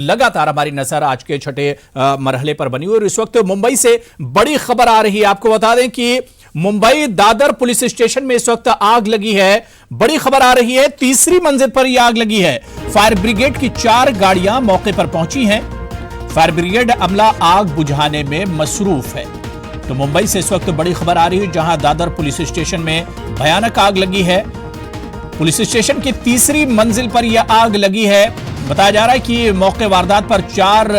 लगातार हमारी नजर आज के छठे मरहले पर बनी हुई और इस वक्त मुंबई से बड़ी खबर आ रही है। आपको बता दें कि मुंबई दादर पुलिस स्टेशन में इस वक्त आग लगी है। बड़ी खबर आ रही है, तीसरी मंजिल पर यह आग लगी है। फायर ब्रिगेड की 4 गाड़ियां मौके पर पहुंची हैं। फायर ब्रिगेड अमला आग बुझाने में मसरूफ है। तो मुंबई से इस वक्त बड़ी खबर आ रही है, जहां दादर पुलिस स्टेशन में भयानक आग लगी है। पुलिस स्टेशन की तीसरी मंजिल पर यह आग लगी है। बताया जा रहा है कि मौके वारदात पर 4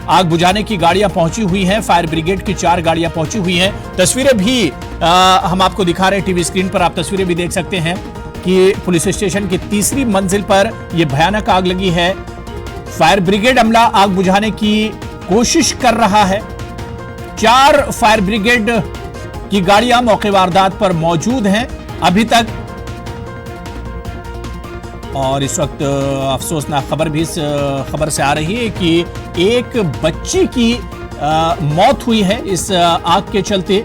आग बुझाने की गाड़ियां पहुंची हुई हैं। फायर ब्रिगेड की 4 गाड़ियां पहुंची हुई हैं। तस्वीरें भी हम आपको दिखा रहे हैं, टीवी स्क्रीन पर आप तस्वीरें भी देख सकते हैं कि पुलिस स्टेशन की तीसरी मंजिल पर यह भयानक आग लगी है। फायर ब्रिगेड अमला आग बुझाने की कोशिश कर रहा है। 4 फायर ब्रिगेड की गाड़ियां मौके वारदात पर मौजूद हैं अभी तक। और इस वक्त अफसोसनाक खबर भी इस खबर से आ रही है कि एक बच्ची की मौत हुई है इस आग के चलते।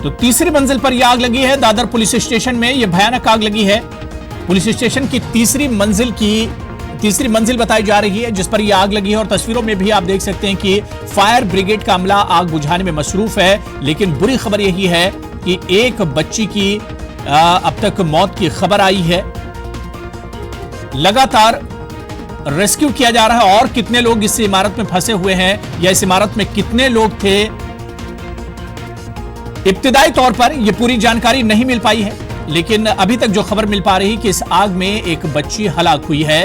तो तीसरी मंजिल पर यह आग लगी है। दादर पुलिस स्टेशन में यह भयानक आग लगी है। पुलिस स्टेशन की तीसरी मंजिल बताई जा रही है जिस पर यह आग लगी है। और तस्वीरों में भी आप देख सकते हैं कि फायर ब्रिगेड का अमला आग बुझाने में मसरूफ है। लेकिन बुरी खबर यही है कि एक बच्ची की अब तक मौत की खबर आई है। लगातार रेस्क्यू किया जा रहा है। और कितने लोग इस इमारत में फंसे हुए हैं या इस इमारत में कितने लोग थे, इब्तिदाई तौर पर यह पूरी जानकारी नहीं मिल पाई है। लेकिन अभी तक जो खबर मिल पा रही है कि इस आग में एक बच्ची हलाक हुई है।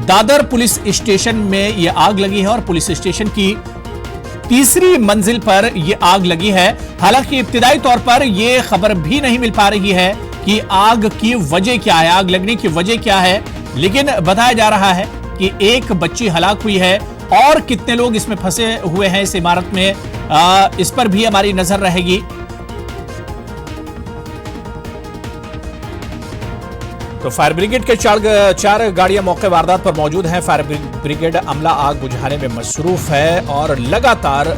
दादर पुलिस स्टेशन में यह आग लगी है और पुलिस स्टेशन की तीसरी मंजिल पर यह आग लगी है। हालांकि इब्तिदाई तौर पर यह खबर भी नहीं मिल पा रही है कि आग की वजह क्या है, आग लगने की वजह क्या है। लेकिन बताया जा रहा है कि एक बच्ची हलाक हुई है और कितने लोग इसमें फंसे हुए हैं इस इमारत में, इस पर भी हमारी नजर रहेगी। तो फायर ब्रिगेड के 4 गाड़ियां मौके वारदात पर मौजूद हैं। फायर ब्रिगेड अमला आग बुझाने में मसरूफ है और लगातार